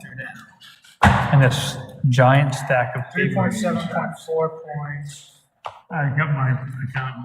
And this giant stack of paper. 3.7.4 points. I got my account.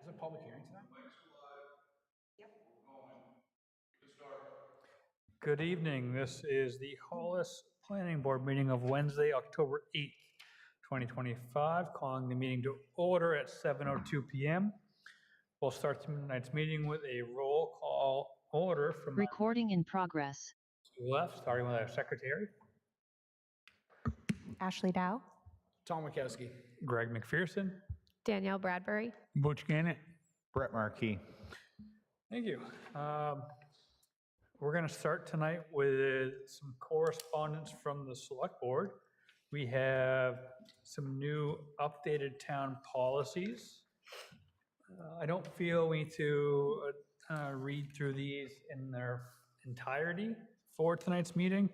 Is it a public hearing tonight? Good evening. This is the Hollis Planning Board meeting of Wednesday, October 8th, 2025, calling the meeting to order at 7:02 p.m. We'll start tonight's meeting with a roll call order from Recording in progress. the left, starting with our secretary, Ashley Dow, Tom Wachowski. Greg McPherson. Danielle Bradbury, Butch Gannett. Brett Markey. Thank you. We're going to start tonight with some correspondence from the select board. We have some new updated town policies. I don't feel we need to read through these in their entirety for tonight's meeting.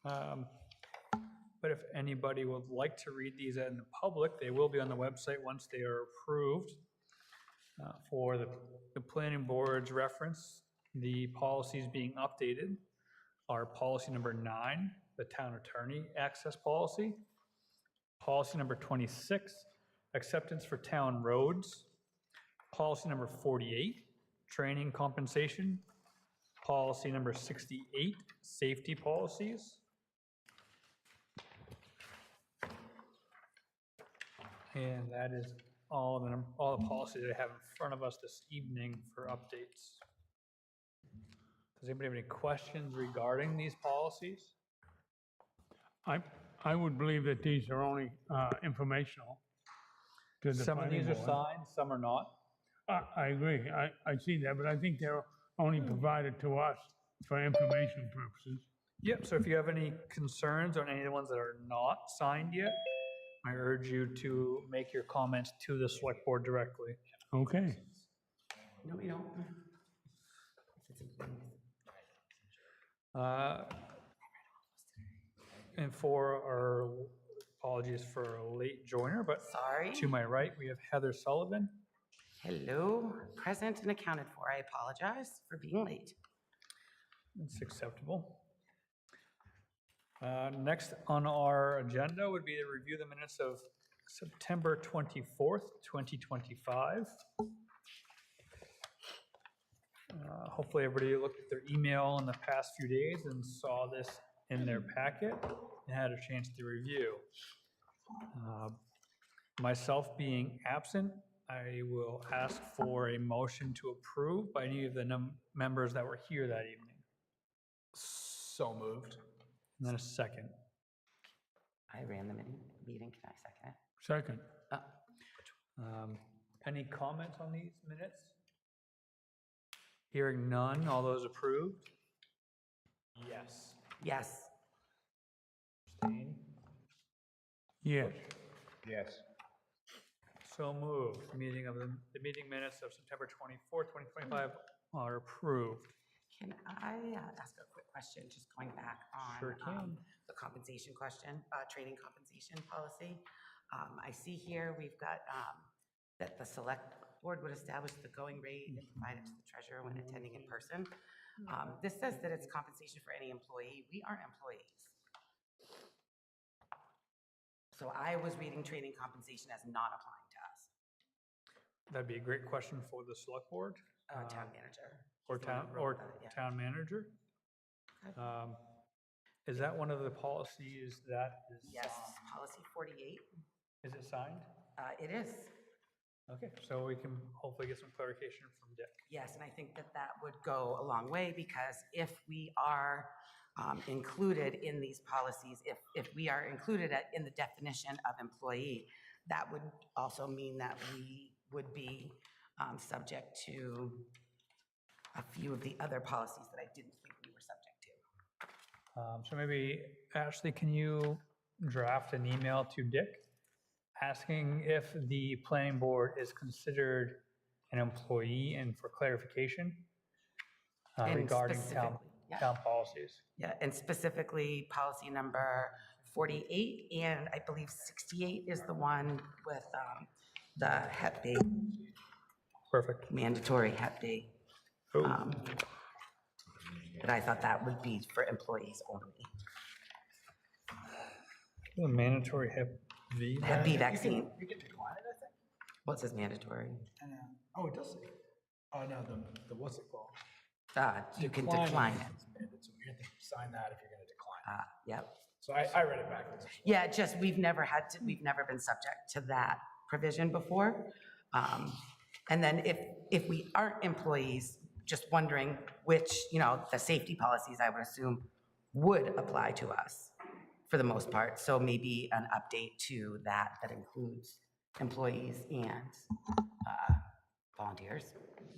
But if anybody would like to read these in the public, they will be on the website once they are approved. For the planning board's reference, the policies being updated are policy number 9, the town attorney access policy, policy number 26, acceptance for town roads. Policy number 48, training compensation. Policy number 68, safety policies. And that is all the policies I have in front of us this evening for updates. Does anybody have any questions regarding these policies? I would believe that these are only informational to the Some of planning these are board. signed, some are not. I agree, I see that, but I think they're only provided to us for information purposes. Yep, so if you have any concerns on any of the ones that are not signed yet, I urge you to make your comments to the select board directly. Okay, No, we don't. And for our, apologies for a late joiner, but Sorry. to my right, we have Heather Sullivan. Hello, present and accounted for. I apologize for being late. It's acceptable. Next on our agenda would be to review the minutes of September 24th, 2025. Hopefully everybody looked at their email in the past few days and saw this in their packet and had a chance to review. Myself being absent, I will ask for a motion to approve by any of the members that were here that evening. So moved. And then a second. I ran the meeting. Can I second it? second. Any comments on these minutes? Hearing none, all those approved? Yes. Yes. Abstain? Yes, Yes. So moved. The meeting minutes of September 24th, 2025 are approved. Can I ask a quick question, just going back on Sure can. the compensation question, training compensation policy? I see here we've got that the select board would establish the going rate and provide it to the treasurer when attending in person. This says that it's compensation for any employee. We aren't employees. So I was reading training compensation as not applying to us. That'd be a great question for the select board. Town manager. Or He's the one town, who wrote that, yeah. town manager. Okay. Is that one of the policies that is? Yes, policy 48. Is it signed? It is. Okay, so we can hopefully get some clarification from Dick. Yes, and I think that that would go a long way, because if we are included in these policies, if we are included in the definition of employee, that would also mean that we would be subject to a few of the other policies that I didn't think we were subject to. So maybe, Ashley, can you draft an email to Dick asking if the planning board is considered an employee and for clarification And regarding specifically, yeah. town policies? Yeah, and specifically policy number 48, and I believe 68 is the one with the Hep B, Perfect. mandatory Hep B. Oh. But I thought that would be for employees only. The mandatory Hep V. Hep B vaccine. You can decline it, I think. What says mandatory? Oh, it does say. Oh, no, the what's it called? You can decline it. It's mandatory. You have to sign that if you're going to decline. Yep. So I read it backwards. Yeah, just we've never been subject to that provision before. And then if we aren't employees, just wondering which, the safety policies, I would assume, would apply to us for the most part. So maybe an update to that includes employees and volunteers.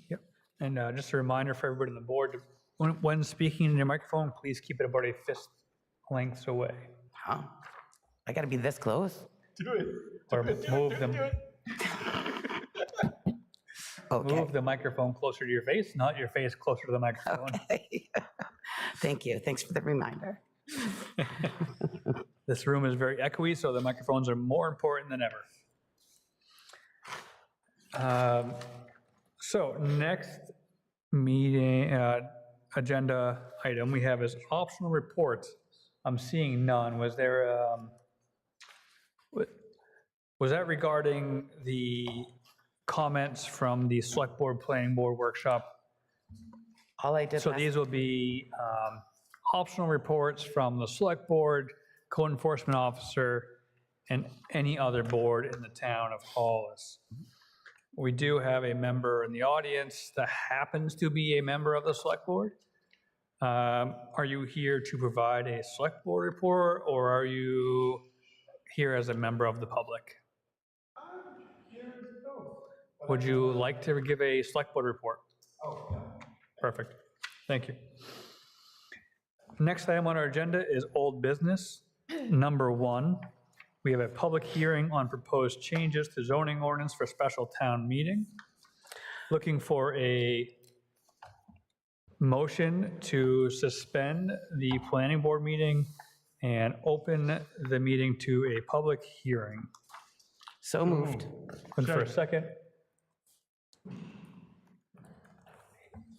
Yep. And just a reminder for everybody on the board, when speaking in your microphone, please keep it about a fist length away. Huh? I got to be this close? Do it. Or move them. Okay. Move the microphone closer to your face, not your face closer to the microphone. Okay. Thank you. Thanks for the reminder. This room is very echoey, so the microphones are more important than ever. So next meeting, agenda item we have is optional reports. I'm seeing none. Was there, Was that regarding the comments from the Select Board Planning Board workshop? All I did So last, these will be optional reports from the Select Board, Code Enforcement Officer, and any other board in the town of Hollis. We do have a member in the audience that happens to be a member of the Select Board. Are you here to provide a Select Board report, or are you here as a member of the public? Would you like to give a Select Board report? Oh, yeah. Perfect. Thank you. Next item on our agenda is old business. Number 1, we have a public hearing on proposed changes to zoning ordinance for special town meeting. Looking for a motion to suspend the planning board meeting and open the meeting to a public hearing. so moved. Looking for a second?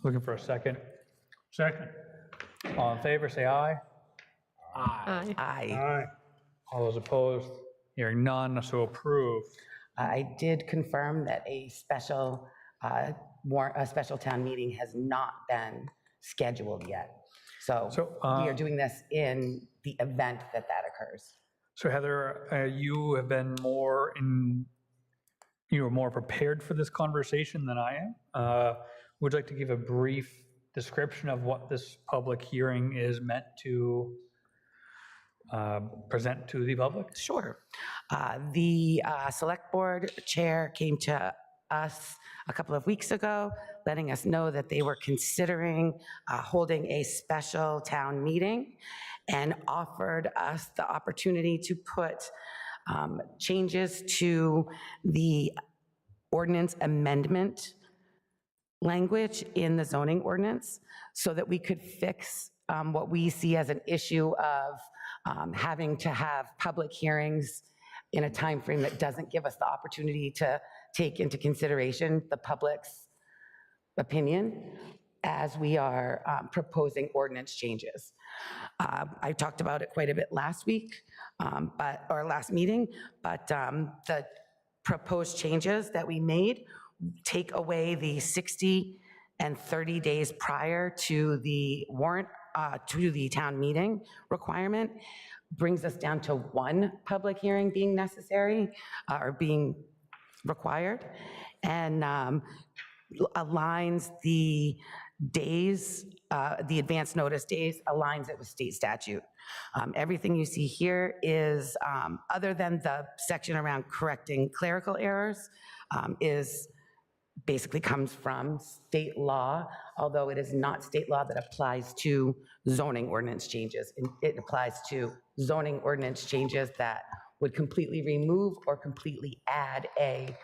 Looking for a second. Second. All in favor, say aye. Aye. Aye. Aye. All those opposed? Hearing none, so approved. I did confirm that a special town meeting has not been scheduled yet. So So, we are doing this in the event that that occurs. So Heather, you have been you were more prepared for this conversation than I am. Would you like to give a brief description of what this public hearing is meant to present to the public? Sure. The select board chair came to us a couple of weeks ago, letting us know that they were considering holding a special town meeting and offered us the opportunity to put changes to the ordinance amendment language in the zoning ordinance so that we could fix what we see as an issue of having to have public hearings in a time frame that doesn't give us the opportunity to take into consideration the public's opinion as we are proposing ordinance changes. I talked about it quite a bit last week, or last meeting, but the proposed changes that we made take away the 60 and 30 days prior to the warrant, to the town meeting requirement, brings us down to 1 public hearing being necessary or being required, and aligns the days, the advance notice days, aligns it with state statute. Everything you see here is, other than the section around correcting clerical errors, is basically comes from state law, although it is not state law that applies to zoning ordinance changes. It applies to zoning ordinance changes that would completely remove or completely add a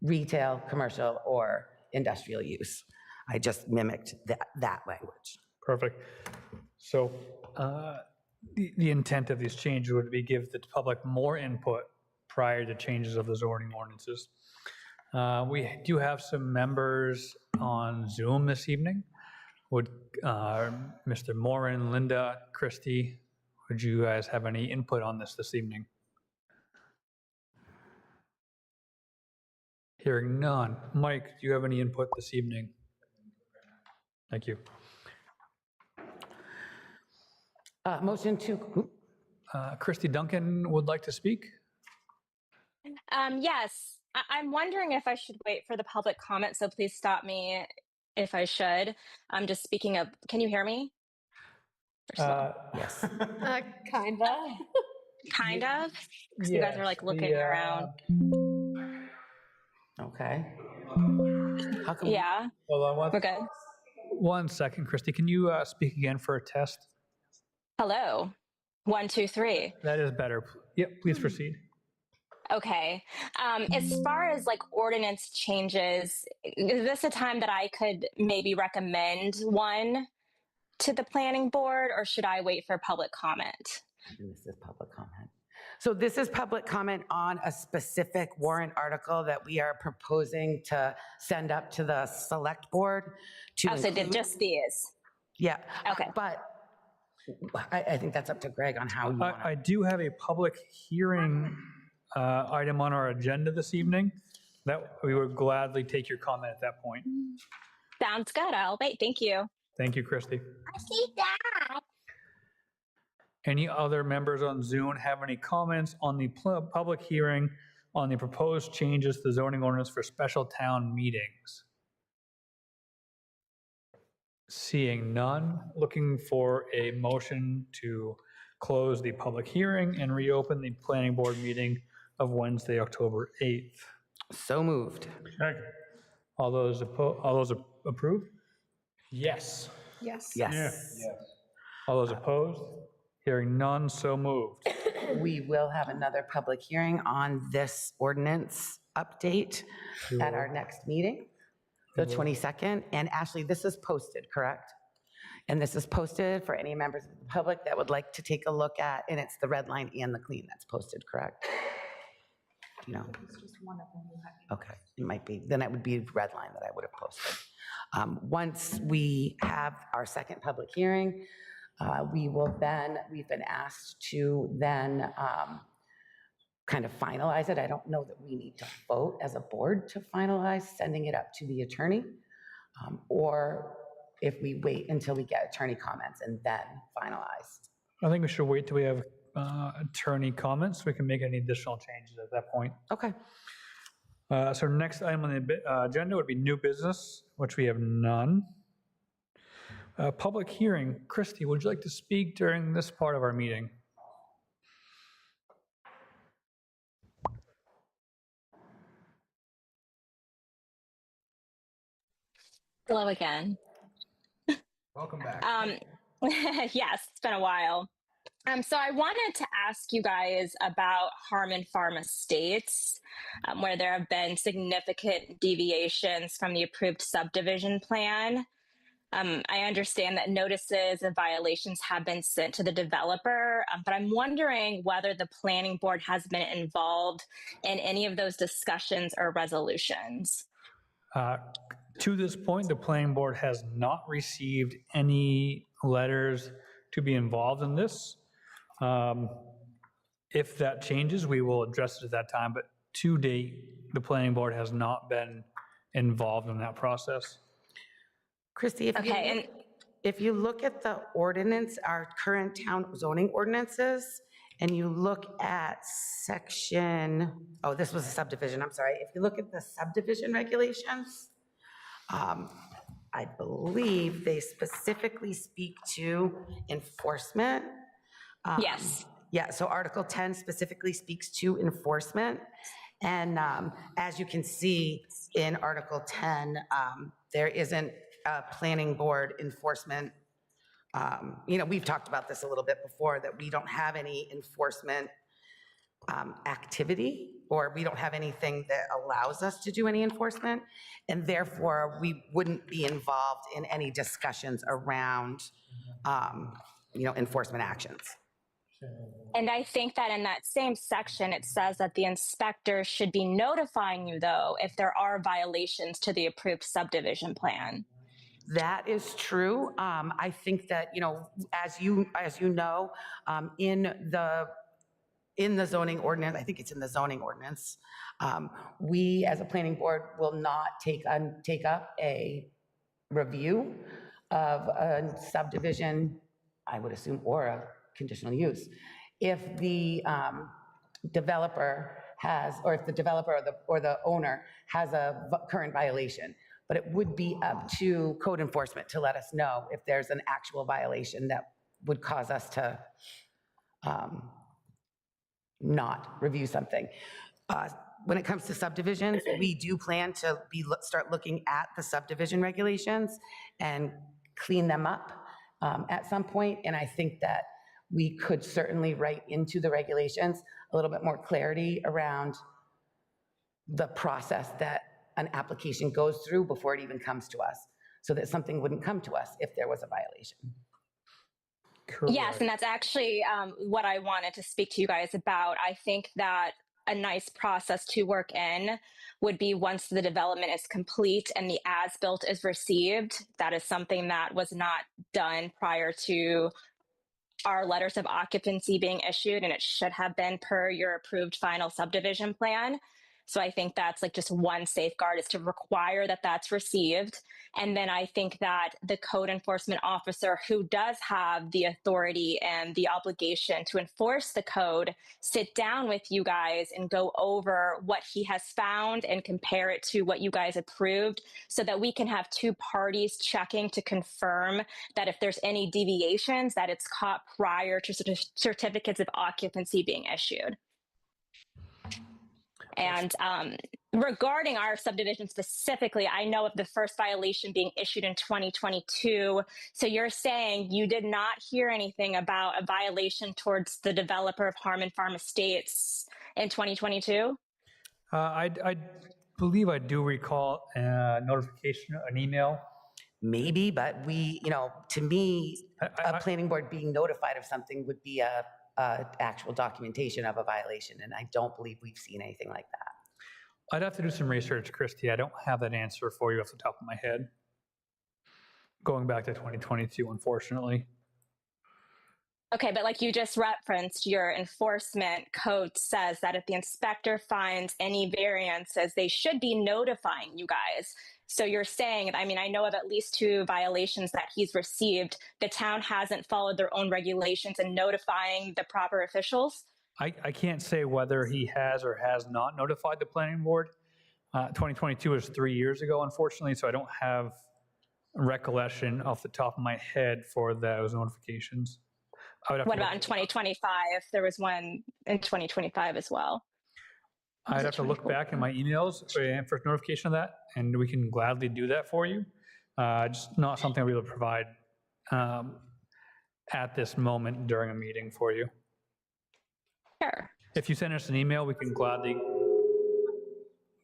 retail, commercial, or industrial use. I just mimicked that language. Perfect. So the intent of these changes would be give the public more input prior to changes of the zoning ordinances. We do have some members on Zoom this evening. Would Mr. Moran, Linda, Christie, would you guys have any input on this evening? Hearing none. Mike, do you have any input this evening? Thank you. Motion to, Christie Duncan would like to speak? Yes, I'm wondering if I should wait for the public comment, so please stop me if I should. I'm just speaking of, can you hear me? yes. Kinda. Kind of? 'Cause you guys are like looking around. Okay. How come? Yeah, Hold on we're good. 1 second, Christie. Can you speak again for a test? Hello. 1, 2, 3. That is better. Yep, please proceed. Okay. As far as like ordinance changes, is this a time that I could maybe recommend one to the planning board, or should I wait for public comment? This is public comment. So this is public comment on a specific warrant article that we are proposing to send up to the select board to Oh, so include. just these. Yeah. Okay. But I think that's up to Greg on how you want to. I do have a public hearing item on our agenda this evening, that we would gladly take your comment at that point. Sounds good. I'll wait. Thank you. Thank you, Christy. I see that. Any other members on Zoom have any comments on the public hearing on the proposed changes to the zoning ordinance for special town meetings? Seeing none, looking for a motion to close the public hearing and reopen the planning board meeting of Wednesday, October 8th. So moved. Second. All those approve? Yes. Yes. Yes. All those opposed? Hearing none, so moved. We will have another public hearing on this ordinance update at our next meeting, the 22nd. And Ashley, this is posted, correct? And this is posted for any members of the public that would like to take a look at, and it's the red line and the clean that's posted, correct? No. Okay, it might be, then it would be red line that I would have posted. Once we have our second public hearing, we've been asked to then kind of finalize it. I don't know that we need to vote as a board to finalize, sending it up to the attorney, or if we wait until we get attorney comments and then finalize. I think we should wait till we have attorney comments. So we can make any additional changes at that point. Okay. So next item on the agenda would be new business, which we have none. Public hearing. Christy, would you like to speak during this part of our meeting? Hello again. Welcome back. Yes, it's been a while. So I wanted to ask you guys about Harmon Farm Estates, where there have been significant deviations from the approved subdivision plan. I understand that notices of violations have been sent to the developer, but I'm wondering whether the planning board has been involved in any of those discussions or resolutions. To this point, the planning board has not received any letters to be involved in this. If that changes, we will address it at that time, but to date, the planning board has not been involved in that process. Christy, if you look at the ordinance, our current town zoning ordinances, and you look at section, oh, this was a subdivision, I'm sorry. If you look at the subdivision regulations, I believe they specifically speak to enforcement. Yes. Yeah, so Article 10 specifically speaks to enforcement. And as you can see in Article 10, there isn't a planning board enforcement. We've talked about this a little bit before, that we don't have any enforcement activity, or we don't have anything that allows us to do any enforcement. And therefore, we wouldn't be involved in any discussions around, enforcement actions. And I think that in that same section, it says that the inspector should be notifying you, though, if there are violations to the approved subdivision plan. That is true. I think that, as you know, in the zoning ordinance, I think it's in the zoning ordinance, we as a planning board will not take up a review of a subdivision, I would assume, or a conditional use. If the developer has, or if the developer or the owner has a current violation, but it would be up to code enforcement to let us know if there's an actual violation that would cause us to not review something. When it comes to subdivisions, we do plan to start looking at the subdivision regulations and clean them up at some point. And I think that we could certainly write into the regulations a little bit more clarity around the process that an application goes through before it even comes to us, so that something wouldn't come to us if there was a violation. Correct. Yes, and that's actually what I wanted to speak to you guys about. I think that a nice process to work in would be, once the development is complete and the as-built is received, that is something that was not done prior to our letters of occupancy being issued, and it should have been per your approved final subdivision plan. So I think that's like just one safeguard, is to require that that's received. And then I think that the code enforcement officer, who does have the authority and the obligation to enforce the code, sit down with you guys and go over what he has found and compare it to what you guys approved, so that we can have two parties checking to confirm that if there's any deviations, that it's caught prior to certificates of occupancy being issued. And regarding our subdivision specifically, I know of the first violation being issued in 2022. So you're saying you did not hear anything about a violation towards the developer of Harmon Farm Estates in 2022? I believe I do recall a notification, an email. Maybe, but we, to me, a planning board being notified of something would be a actual documentation of a violation, and I don't believe we've seen anything like that. I'd have to do some research, Christy. I don't have that answer for you off the top of my head. Going back to 2022, unfortunately. Okay, but like you just referenced, your enforcement code says that if the inspector finds any variances, they should be notifying you guys. So you're saying, I mean, I know of at least 2 violations that he's received. The town hasn't followed their own regulations in notifying the proper officials? I can't say whether he has or has not notified the planning board. 2022 was 3 years ago, unfortunately, so I don't have recollection off the top of my head for those notifications. What about in 2025? There was one in 2025 as well. I'd have to look back in my emails for notification of that, and we can gladly do that for you. Just not something I'll be able to provide at this moment during a meeting for you. Sure. If you send us an email, we can gladly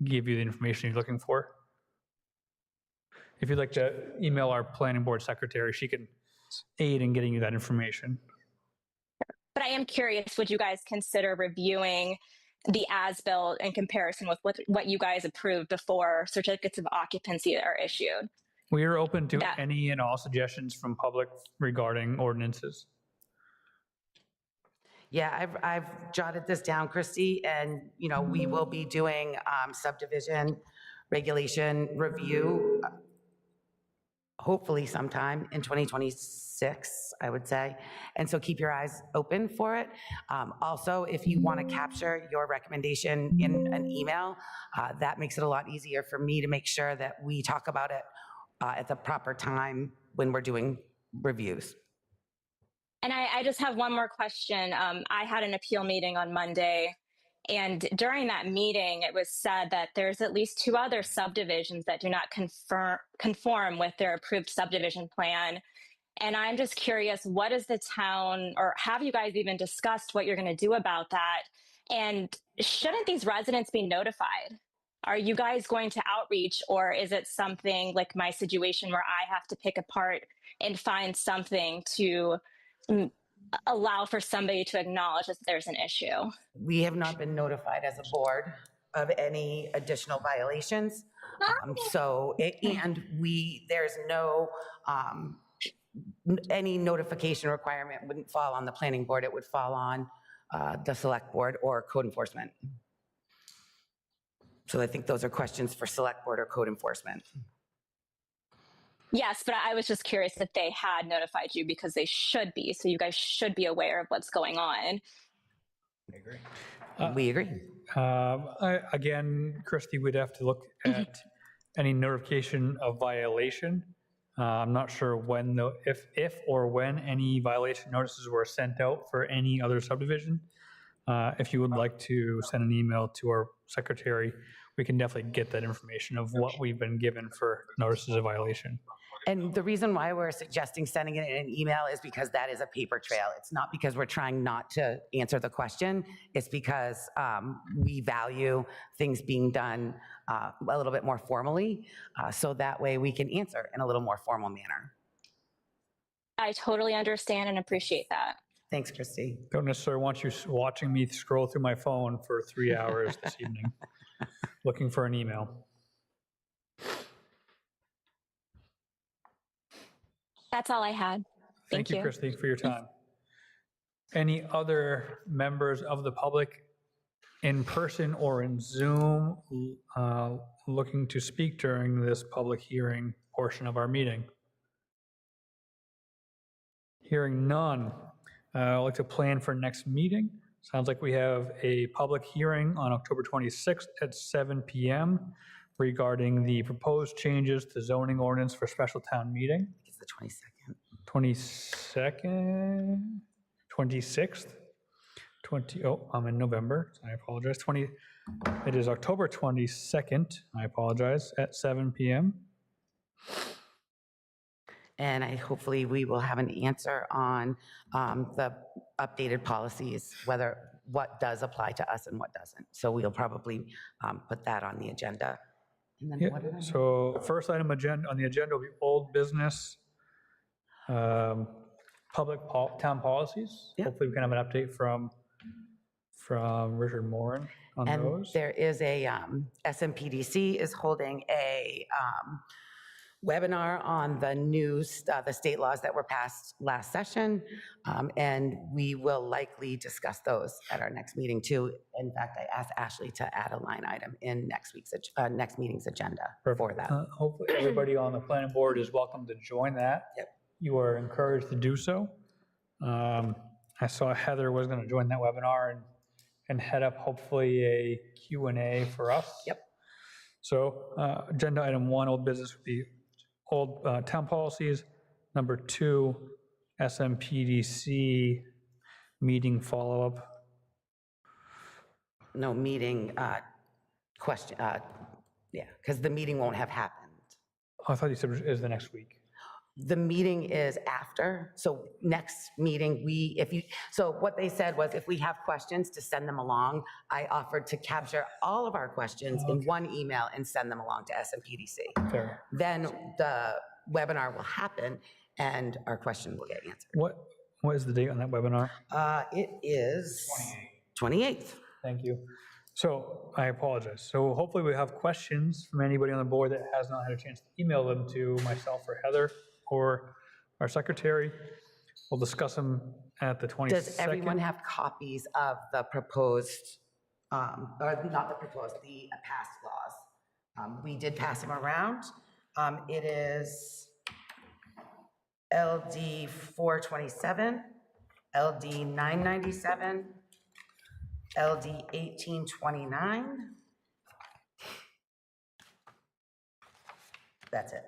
give you the information you're looking for. If you'd like to email our planning board secretary, she can aid in getting you that information. But I am curious, would you guys consider reviewing the as-built in comparison with what you guys approved before certificates of occupancy are issued? We are open to any and all suggestions from public regarding ordinances. Yeah, I've jotted this down, Christy, and, we will be doing subdivision regulation review, hopefully sometime in 2026, I would say. And so keep your eyes open for it. Also, if you want to capture your recommendation in an email, that makes it a lot easier for me to make sure that we talk about it at the proper time when we're doing reviews. And I just have one more question. I had an appeal meeting on Monday, and during that meeting, it was said that there's at least 2 other subdivisions that do not conform with their approved subdivision plan. And I'm just curious, what is the town, or have you guys even discussed what you're going to do about that? And shouldn't these residents be notified? Are you guys going to outreach, or is it something like my situation where I have to pick apart and find something to allow for somebody to acknowledge that there's an issue? We have not been notified as a board of any additional violations. There's no, any notification requirement wouldn't fall on the planning board. It would fall on the select board or code enforcement. So I think those are questions for select board or code enforcement. Yes, but I was just curious if they had notified you, because they should be. So you guys should be aware of what's going on. I agree. We agree. Again, Christy, we'd have to look at any notification of violation. I'm not sure when, if or when any violation notices were sent out for any other subdivision. If you would like to send an email to our secretary, we can definitely get that information of what we've been given for notices of violation. And the reason why we're suggesting sending it in an email is because that is a paper trail. It's not because we're trying not to answer the question. It's because we value things being done a little bit more formally, so that way we can answer in a little more formal manner. I totally understand and appreciate that. Thanks, Christy. Don't necessarily want you watching me scroll through my phone for 3 hours this evening, looking for an email. That's all I had. Thank you, Christy, for your time. Any other members of the public in person or in Zoom looking to speak during this public hearing portion of our meeting? Hearing none, I'd like to plan for next meeting. Sounds like we have a public hearing on October 26th at 7 PM regarding the proposed changes to zoning ordinance for special town meeting. It's the 22nd. 22nd, 26th, I'm in November, so I apologize. It is October 22nd, I apologize, at 7 PM. And hopefully we will have an answer on the updated policies, what does apply to us and what doesn't. So we'll probably put that on the agenda. And then Yeah, what did I- so first item on the agenda will be old business, town policies. Yeah. Hopefully we can have an update from Richard Moran on And those. there is a, SMPDC is holding a webinar on the the state laws that were passed last session. And we will likely discuss those at our next meeting too. In fact, I asked Ashley to add a line item in next meeting's agenda for that. Hopefully everybody on the planning board is welcome to join that. Yep. You are encouraged to do so. I saw Heather was going to join that webinar and head up hopefully a Q&A for us. Yep. So agenda item 1, old business would be old town policies. Number 2, SMPDC meeting follow-up. No meeting question, yeah, because the meeting won't have happened. Oh, I thought you said it was the next week. The meeting is after, so next meeting, so what they said was if we have questions to send them along, I offered to capture all of our questions in one email and send them along to SMPDC. Fair. Then the webinar will happen and our question will get answered. What is the date on that webinar? It is 28th. Thank you. So I apologize. So hopefully we have questions from anybody on the board that has not had a chance to email them to myself or Heather or our secretary. We'll discuss them at the 22nd. Does everyone have copies of the proposed, or not the proposed, the passed laws? We did pass them around. It is LD 427, LD 997, LD 1829. That's it.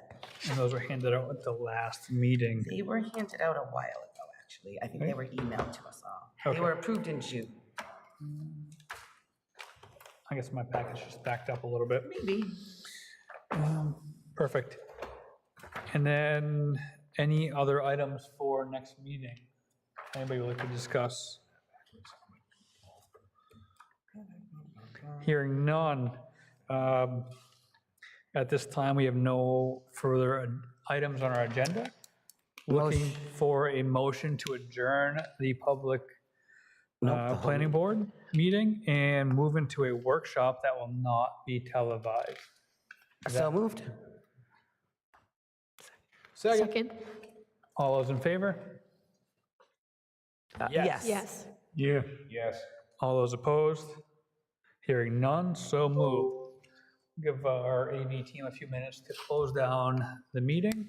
And those were handed out at the last meeting. They were handed out a while ago, actually. I think they were emailed to us all. They Okay. were approved in June. I guess my package just backed up a little bit. Maybe. Perfect. And then any other items for next meeting? Anybody would like to discuss? Hearing none. At this time, we have no further items on our agenda. Looking for a motion to adjourn the public planning board meeting and move into a workshop that will not be televised. So moved. Second. All those in favor? Yes. Yes. Yeah. Yes. All those opposed? Hearing none, so moved. Give our AV team a few minutes to close down the meeting.